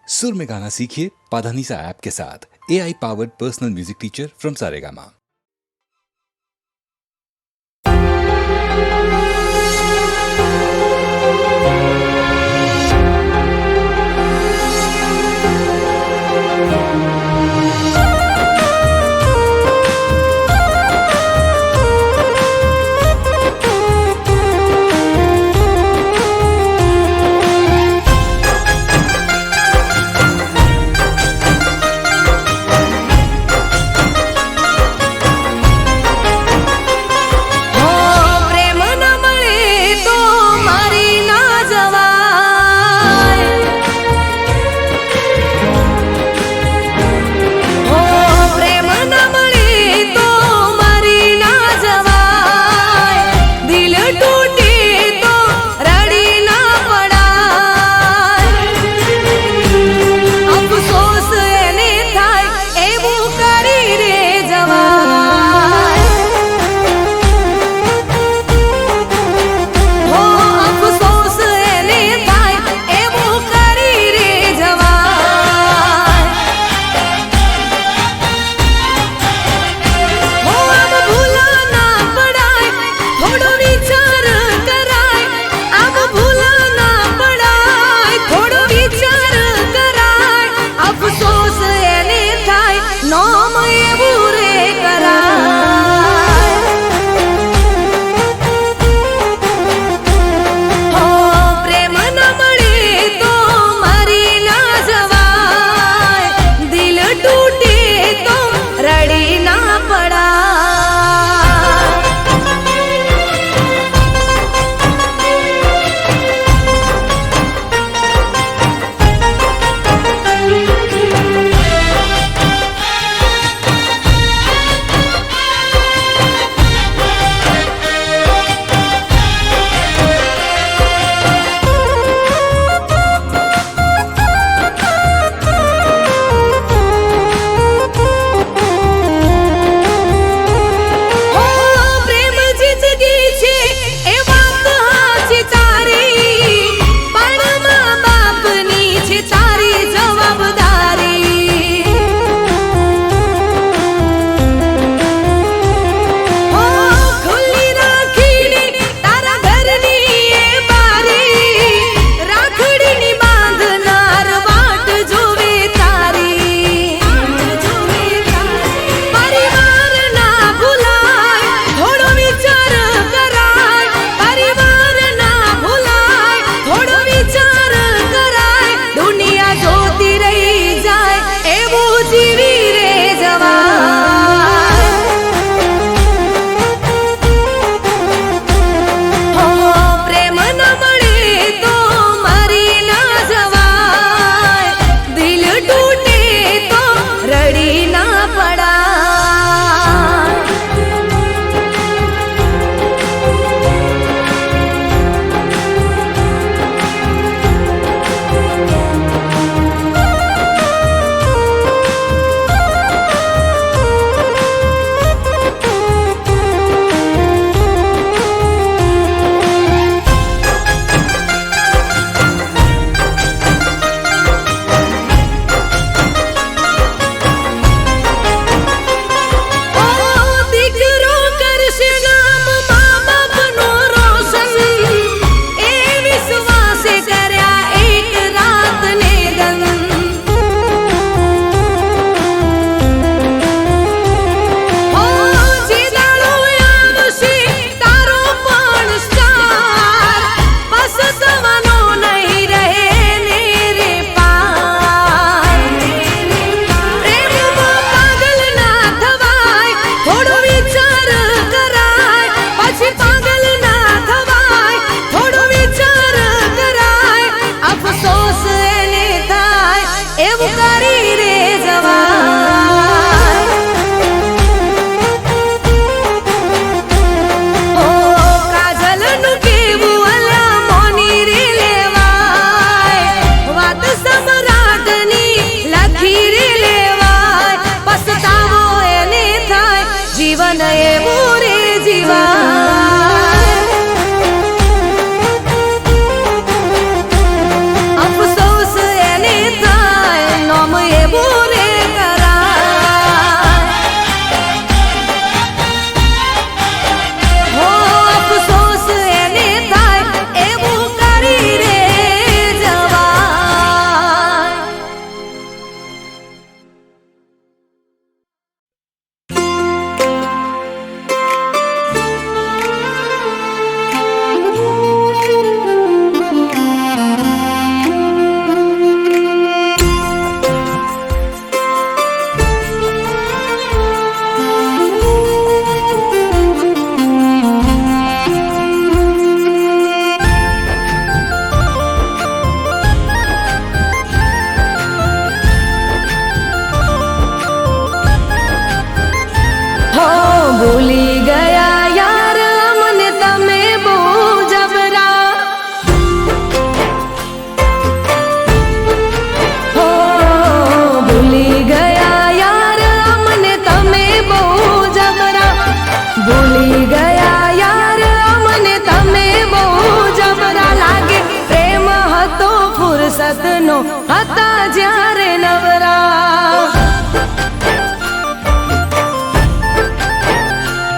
सुर में गाना सीखिए पाधानीसा ऐप के साथ। AI powered personal music teacher from Saregama. जीवन એવું રે જીવા અફસોસ એને થાય હતા જ્યારે નવરા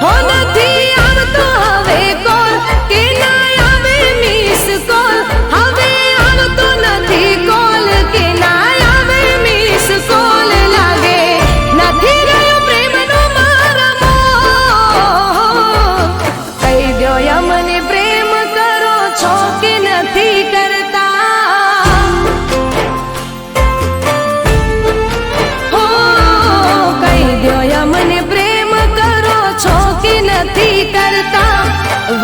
હો નથી આવતો હવે કોલ કે ના આવે મિસ કોલ હવે આવતો નથી કોલ કે ના આવે મિસ કોલ લાગે નથી રહ્યો પ્રેમનો મારા કહી દો યમને પ્રેમ કરો છો કે નથી કરતા હો કહી દો યમને પ્રેમ કરો છો કે નથી કરતા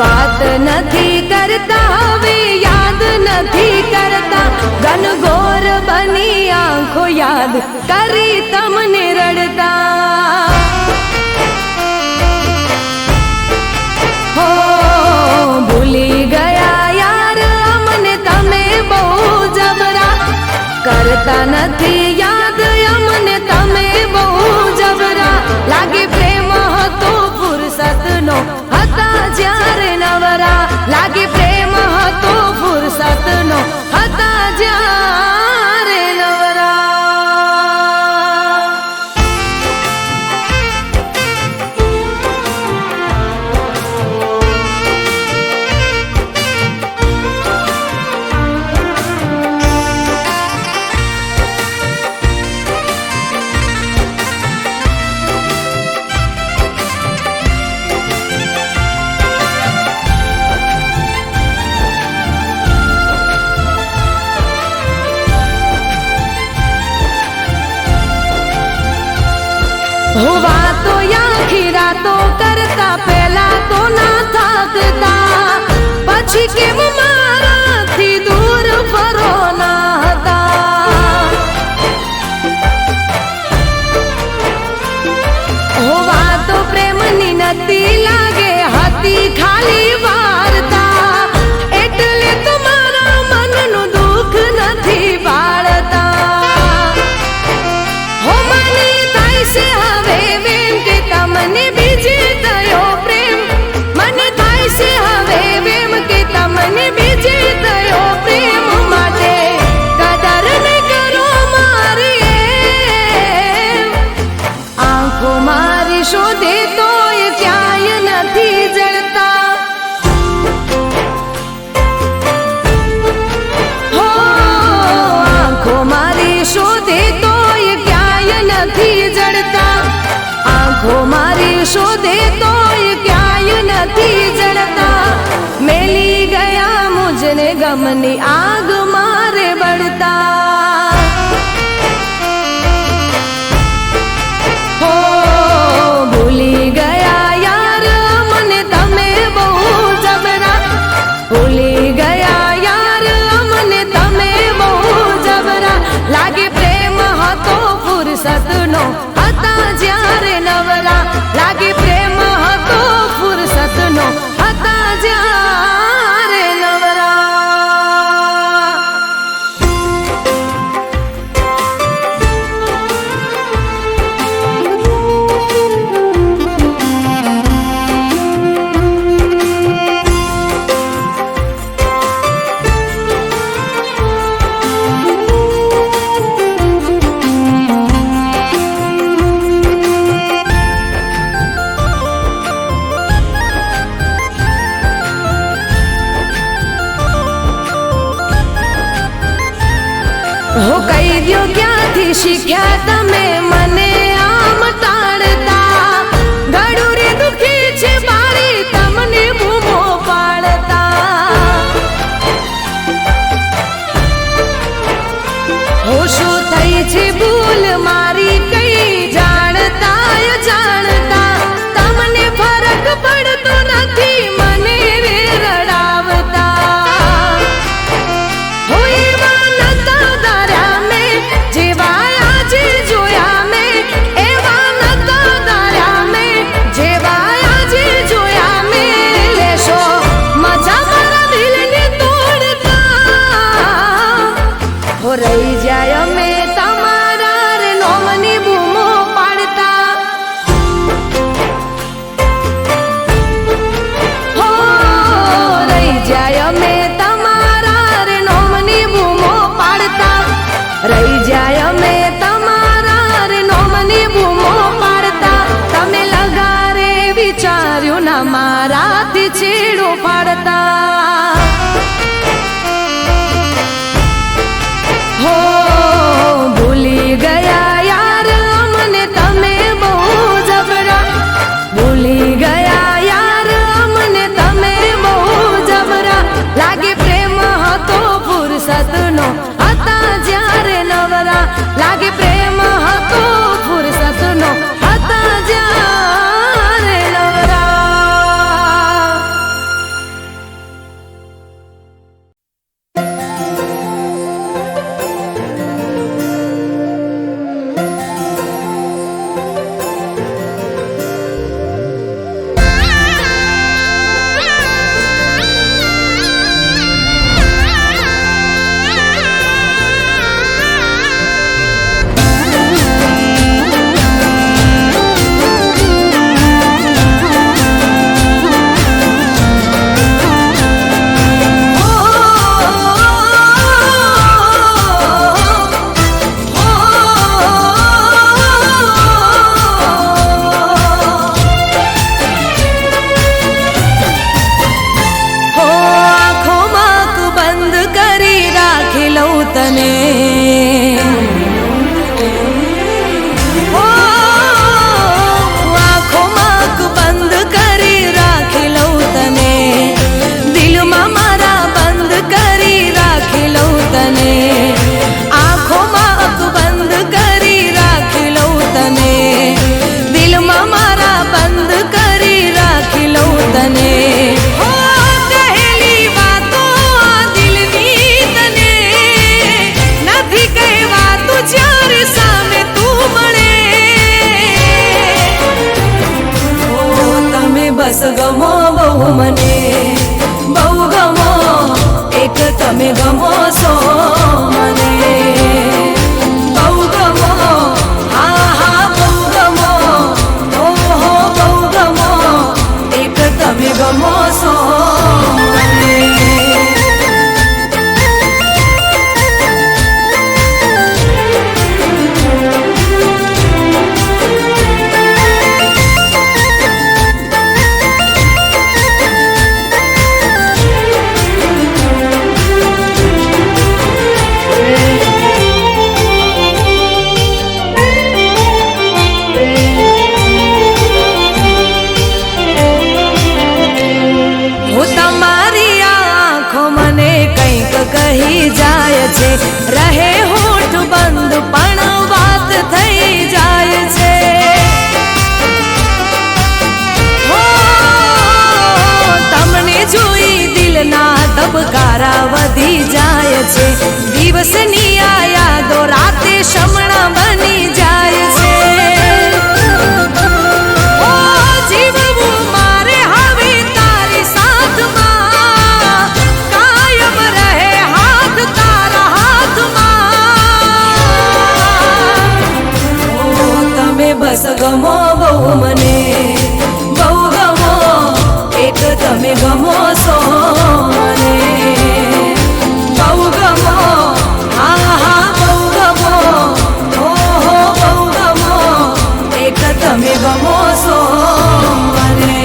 વાત નથી કરતા હવે યાદ નથી કરતા ઘનઘોર બની આંખો યાદ કરી તમને રડતા હો ભૂલી ગયા યાર અમને તમે બહુ જબરા કરતા નથી યાદ અમને તમે બહુ જબરા લાગે પ્રેમ હતો ફુરસતનો હતા જ્યારે નવરા લાગે પ્રેમ હતો ફુરસતનો હતા જ્યારે નવરા હો વાતો આખી રાતો કરતા પહેલા તો ના થાકતા પછી કેમ મારાથી દૂર ફરો ના હતા હો વાતો પ્રેમની નથી લાગે હતી ખાલી વાર્તા એટલે તમારા મનનું દુઃખ નથી બાળતા હો મને થાય છે હવે વેમ કે તમને બીજે થયો પ્રેમ મને થાય છે હવે વેમ કે તમને બીજે થયો પ્રેમ માટે કદર નહીં કરો મારી આંખો મારી શોધે તોય ક્યાંય નથી જળતા હો આંખો મારી શોધે તોય ક્યાંય નથી જળતા આંખો મારી શોધે તોય ક્યાંય નથી જળતા મેલી ગયા મુજને ગમની આગ મારે બળતા હો ભૂલી ગયા યાર મને તમે બહુ જબરા ભૂલી ગયા યાર મને તમે બહુ જબરા લાગે પ્રેમ હતો ફુરસતનો હતા જ્યારે નવરા લાગે પ્રેમ હતો ફુરસતનો હતા જ્યારે નવરા હો કહી દ્યો ક્યાંથી શીખ્યા તમે મને આમ ટાળતા ગળું રે દુખી છે મારી તમને બૂમો પાડતા હો શું થઈ છે ભૂલ મારી કઈ જાણતા જાણતા તમને ફરક પડતો નથી મને રડાવતા હો એવા નતા દાર્યા મેં જેવા આજે જોયા મેં એવા નતા દાર્યા મેં જેવા આજે જોયા મેં લેશો મજા મારા દિલને તોડતા હો રહી જાય અમે તમારા રે નોમની રહી જાય અમે તમારા રે નોમની બૂમો પાડતા, તમે લગારે વિચાર્યું ના મારાથી છેડો પાડતા. હો ભૂલી ગયા યાર અમને તમે બહુ જબરા, ભૂલી ગયા યાર અમને તમે બહુ જબરા. લાગે પ્રેમ હતો ફુરસતનો હતા જ્યારે નવરા, લાગે પ્રેમ હતો ફુરસતનો હતા જ્યારે નવરા. બસ ગમો બહુ મને, બહુ ગમો એક તમે ગમો છો મને. બહુ ગમો હા હા બહુ ગમો, ઓહો બહુ ગમો એક તમે ગમો છો મને. કહી જાય છે રહે હોઠ બંધ પણ વાત થઈ જાય છે. હો તમને જોઈ દિલના ધબકારા વધી જાય છે, દિવસની આ યાદો રાતે શમણા બની જાય છે. જીવવું મારે હવે તારી સાથમાં, કાયમ રહે હાથ તારા હાથમાં. ઓ તમે બસ ગમો બહુ મને, બહુ ગમો એક તમે ગમો છો મને. બહુ ગમો હા હા બહુ ગમો, ઓહો બહુ ગમો એક તમે ગમો છો મને.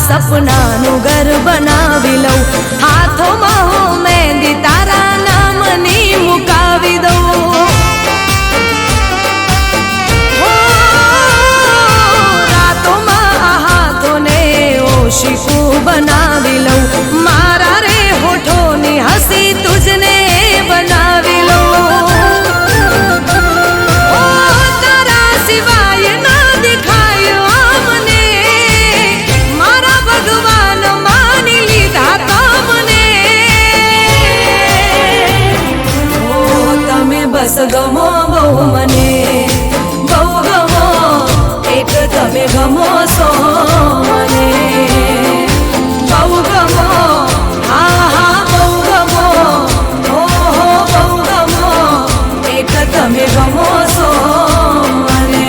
સપનાનું ઘર બનાવી લઉં, હાથોમાં હું મહેંદી તારા નામની મુકાવી દઉં. રાતોમાં આ હાથોને ઓશિકું બનાવી લઉં, મારા રે હોઠોની હસી તુજને બનાવી લઉં. તારા સિવાય ના દેખાય અમને, મારા ભગવાન માની લીધા તમને. બસ ગમો બહુ મને, બહુ ગમો, એક તમે ગમો છો મને, બહુ ગમો, હા હા બહુ ગમો, ઓહો બહુ ગમો, એક તમે ગમો છો મને.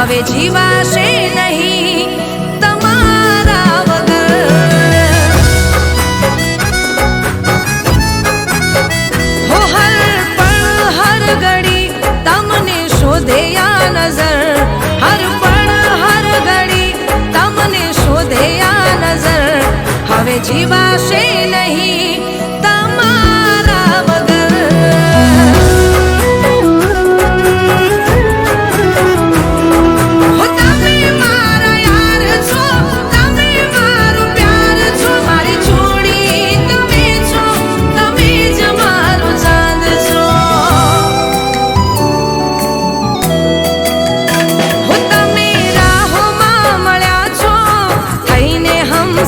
હવે જીવાશે નહીં તમારા વગર, હો હર પળ હર ઘડી તમને શોધે આ નજર, હર પળ હર ઘડી તમને શોધે આ નજર, હવે જીવાશે નહીં તમારા વગર.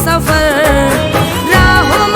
સફર રાહોમાં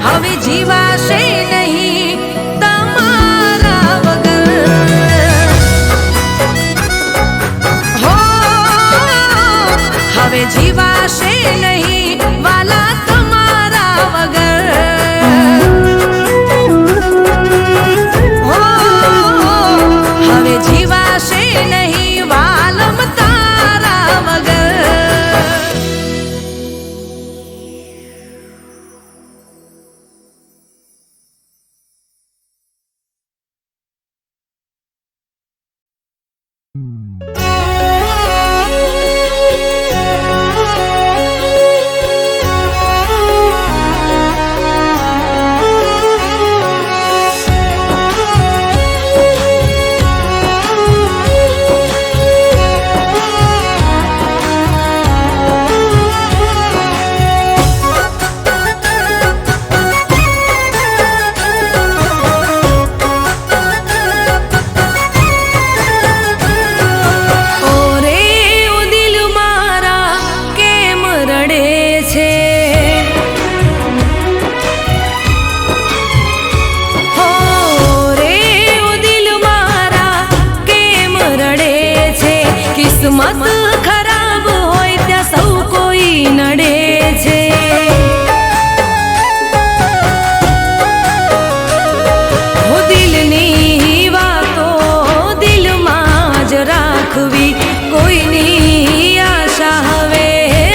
હવે જીવાશે નહીં તમારા વગર. હો હવે જીવાશે નહીં વાલા તમારા વગર. હો હવે જીવાશે નહીં વાલમ તારા વગર. કિસ્મત ખરાબ હોય ત્યાં સૌ કોઈ નડે છે. હો દિલની વાતો દિલમાં જ રાખવી, કોઈની આશા હવે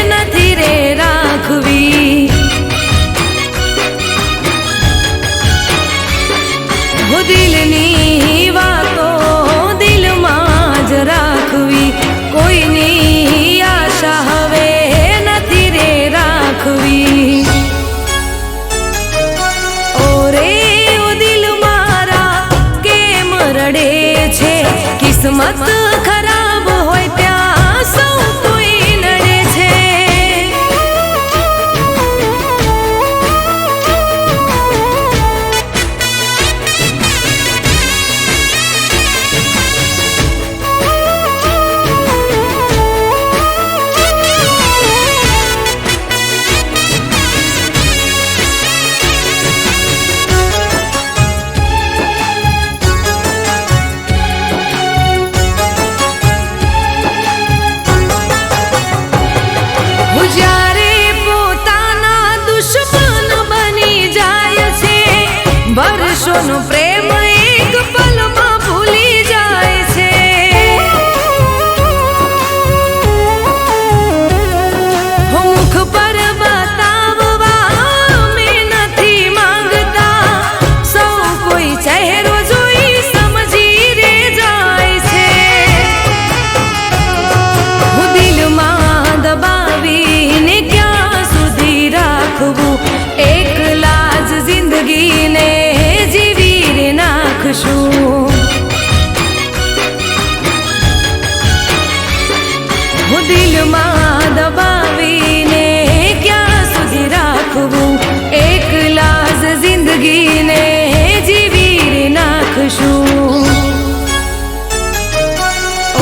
નથી રે રાખવી. હો દિલની વાતો દિલમાં જ રાખવી, કોઈની આશા હવે નથી રે રાખવી. ઓરે ઓ દિલ મારા કેમ રડે છે, કિસ્મત ખરાબ હોય ત્યાં સૌ કોઈ નડે છે. જ્યારે પોતાના દુશ્મન બની જાય છે, વર્ષોનો પ્રેમ એક પલમાં ભૂલી જાય છે. મુખ પર બતાવવા અમે નથી માંગતા, સૌ કોઈ ચહેરો જોઈ સમજી રે જાય છે. હું દિલમાં દબાવીને ક્યાં સુધી રાખવું, એકલા જ જિંદગીને જીવી રે નાખશું. હું દિલમાં દબાવીને ક્યાં સુધી રાખવું, એકલા જ જિંદગીને જીવી રે નાખશું.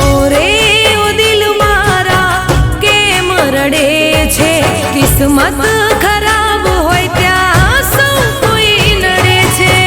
ઓરે ઓ દિલ મારા કેમ રડે છે, કિસ્મત ખરાબ હોય ત્યાં સૌ કોઈ નડે છે.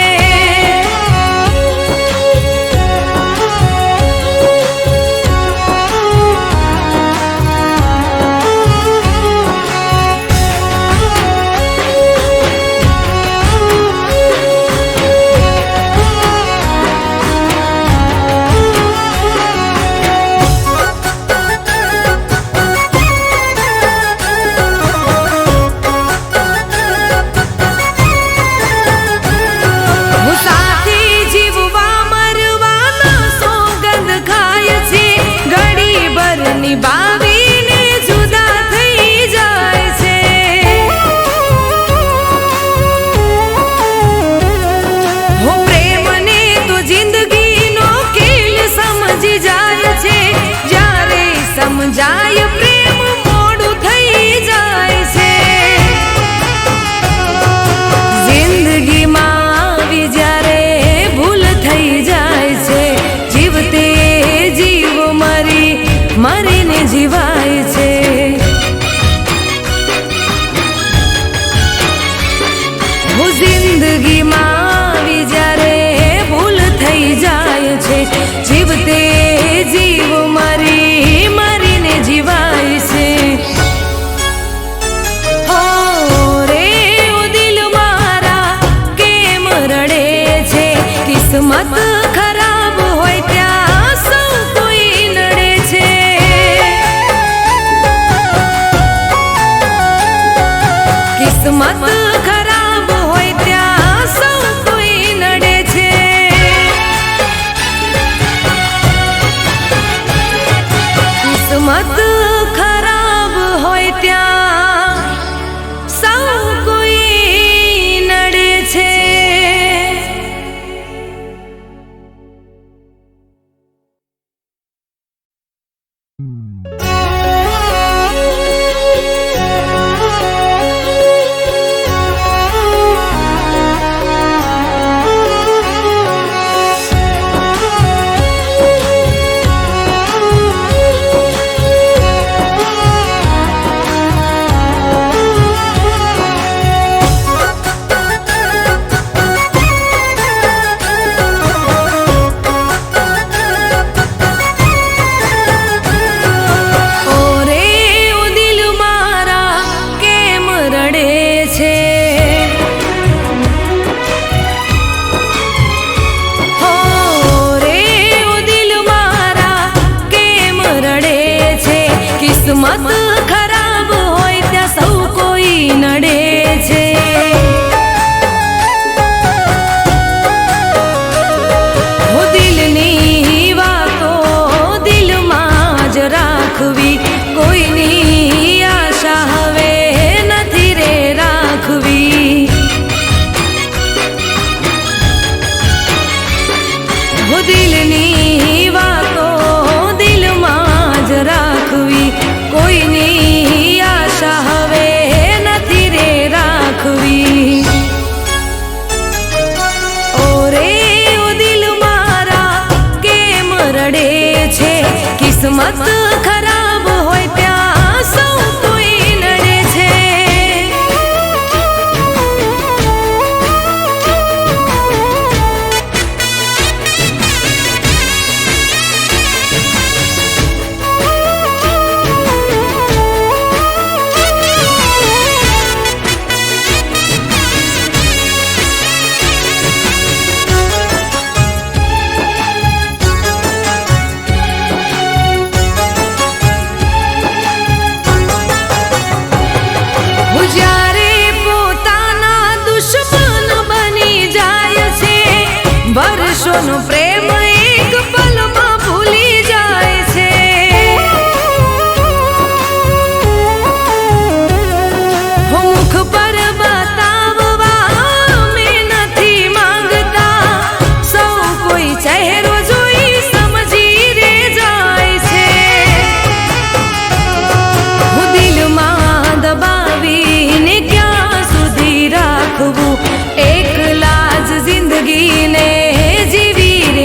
જીવતે જીવ મરી મરીને જીવાય છે. હો રે ઓ દિલ મારા કેમ રડે છે, કિસ્મત ખરાબ હોય ત્યાં સૌ કોઈ નડે છે. કિસ્મત ખરાબ હોય ત્યાં સૌ કોઈ નડે છે. કિસ્મત ખરાબ હોય ત્યાં સૌ કોઈ નડે છે. કિસ્મત ખરાબ હોય ત્યાં સૌ કોઈ નડે છે. હો દિલની વાતો દિલમાં જ રાખવી, કોઈની આશા હવે નથી રે રાખવી. હો દિલની વાતો દિલમાં જ રાખવી, કોઈની આશા હવે નથી રે રાખવી. ઓ રે ઓ દિલ મારા કેમ રડે છે, કિસ્મત ખરાબ હોય ત્યાં સૌ કોઈ નડે છે. જ્યારે પોતાના દુશ્મન બની જાય છે, વર્ષોનો પ્રેમ એક પલમાં ભૂલી જાય છે. મુખ પર બતાવવા મેં નથી માંગતા, સૌ કોઈ ચહેરો જોઈ સમજી રે જાય છે. હું દિલમાં દબાવીને ક્યાં સુધી રાખવું, એકલા જ જિંદગીને જીવી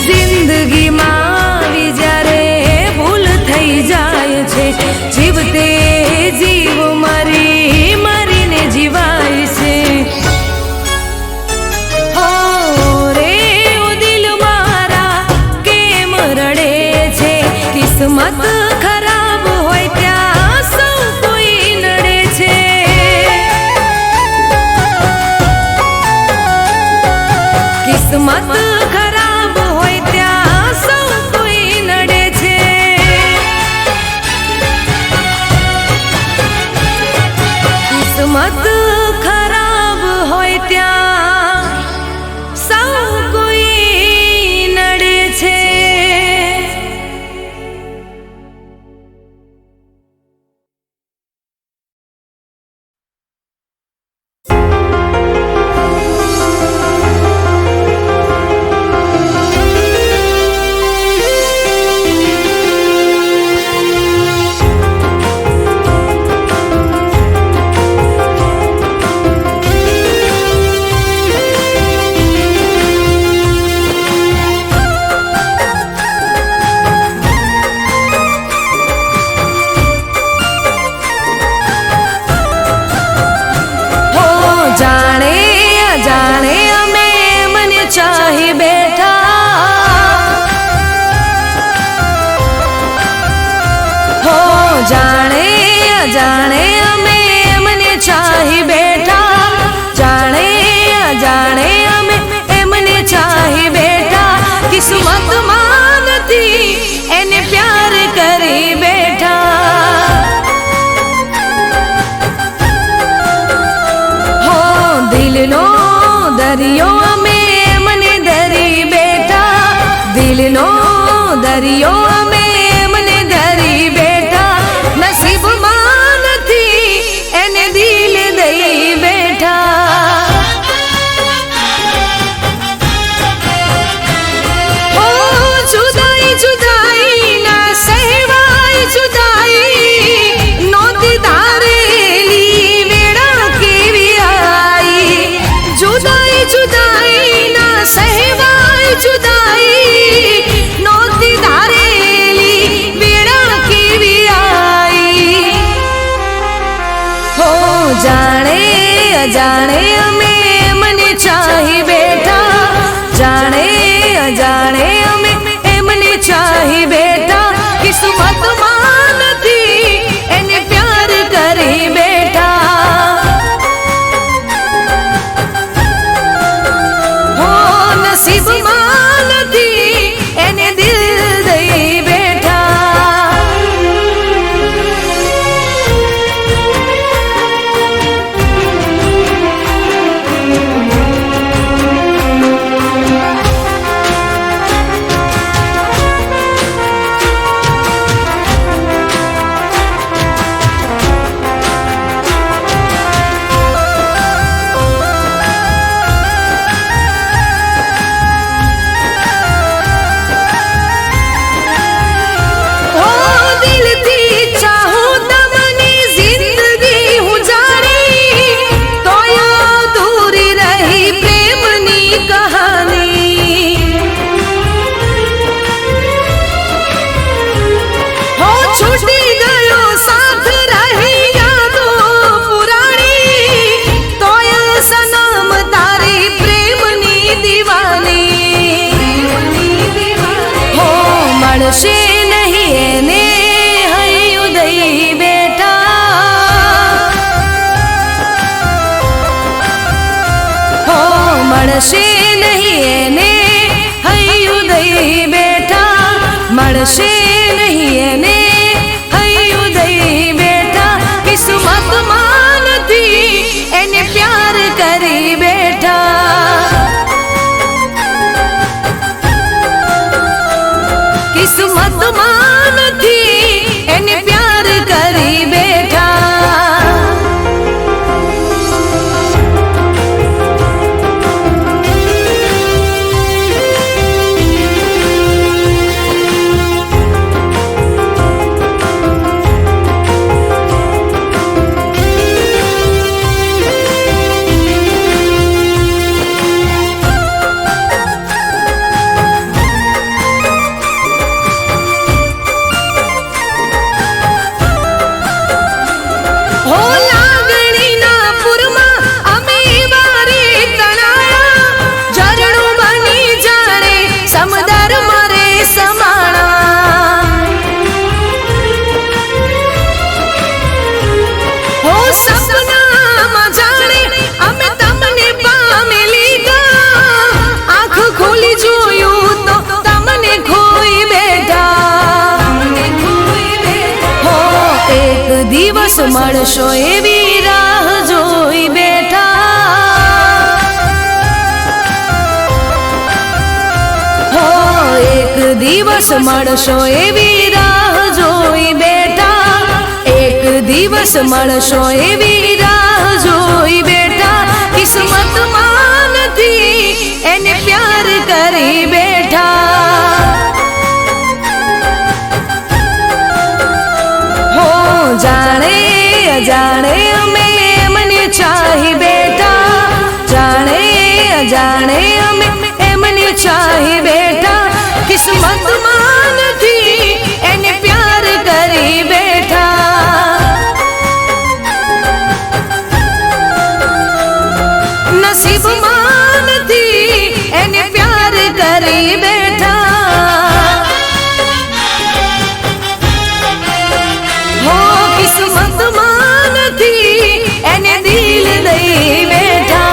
જિંદગીમાં જ્યારે ભૂલ થઈ જાય છે, જીવતે જીવ મરી મરીને જીવાય છે. હો રે ઓ દિલ મારા કેમ રડે છે, કિસ્મત ખરાબ હોય ત્યાં સૌ કોઈ નડે છે. કિસ્મત ખરાબ હોય ત્યાં સૌ કોઈ નડે છે. કિસ્મત ખરાબ હોય ત્યાં સૌ કોઈ નડે છે. જાણે અજાણે અમે મને ચાહી બેઠા, હો જાણે અજાણે અમે મને ચાહી બેઠા, જાણે અજાણે અમે એમને ચાહી બેઠા. કિસ્મતમાં નથી એને પ્યાર કરી બેઠા. દિલનો દરિયો અમે મને ધરી બેઠા, દિલનો દરિયો અમે મને ધરી બેઠા. નસીબમાં નથી એને દિલ દઈ બેઠા. હો જુદાઈ જુદાઈ ના સહેવાય જુદાઈ, નોતી ધારેલી વેળા કેવી આઈ. જુદાઈ જુદાઈ ના સહેવાય જુદાઈ, નોતી ધારેલી વેળા કેવી આઈ. હો જાણે અજાણે અમે મને ચાહી બેઠા, જાણે અજાણે અમે એમને ચાહી બેઠા. કિસ્મતમાં નથી એને પ્યાર કરી બેઠા. હો નસીબમાં નથી એને દિલ દઈ બેઠા. હો દિલથી ચાહું તમારી જિંદગી હું જાણી, તોય અધૂરી રહી પ્રેમની કહાની. હો છૂટી ગયો સાથ રહી યાદો પુરાણી, તોય સનમ તારી પ્રેમની દીવાની. હો મળશે નહીં એને હૈયું દઈ બેઠા, હો મળશે નહીં એને હૈયું દઈ બેઠા, મળશે નહીં એને હૈયું દઈ બેઠા. કિસ્મતમાં નથી એને પ્યાર કરી બેઠા. કિસ્મતમાં નથી એને પ્યાર કરી બેઠા. સમાણા હો સપનામાં જાણે અમે તમને પામી લીધા આંખ ખોલી જોયું તો તમને ખોઈ બેઠા હો એક દિવસ મળશો એવી રાહ જોઈ બેઠા હો એક દિવસ મળશો એવી રાહ જોઈ બેઠા એક દિવસ મળશો એવી રાહ જોઈ બેઠા કિસ્મતમાં નથી એને પ્યાર કરી બેઠા હો જાણે અજાણે અમે એમને ચાહી બેઠા જાણે અજાણે અમે એમને ચાહી બેઠા કિસ્મતમાં નથી એને પ્યાર કરી બેઠા નસીબમાં નથી એને પ્યાર કરી બેઠા હો કિસ્મતમાં નથી એને દિલ દઈ બેઠા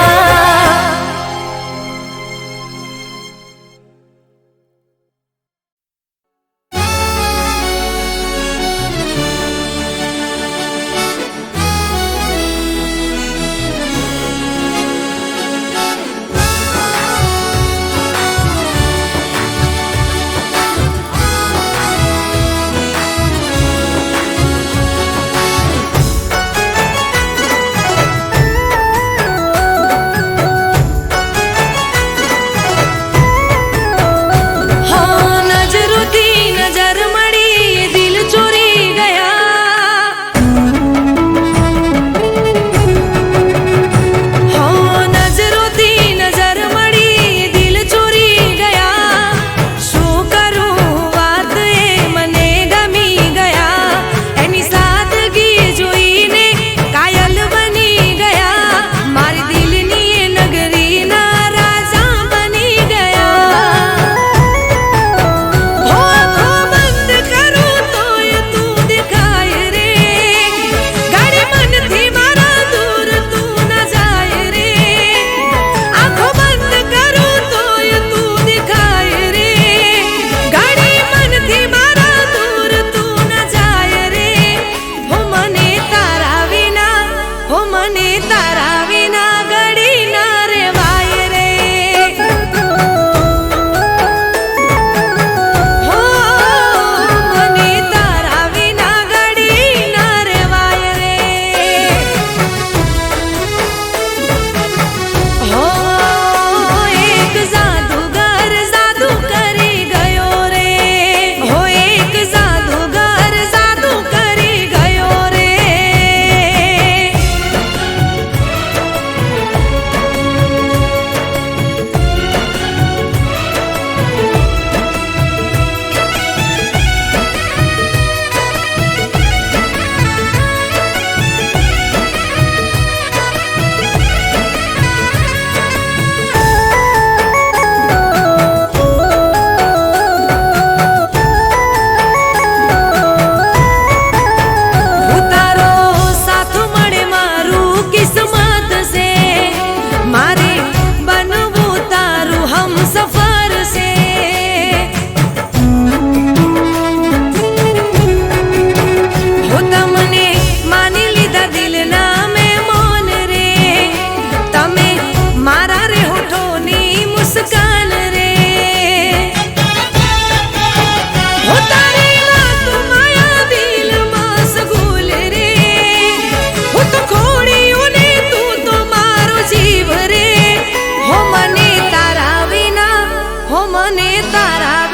મને તારા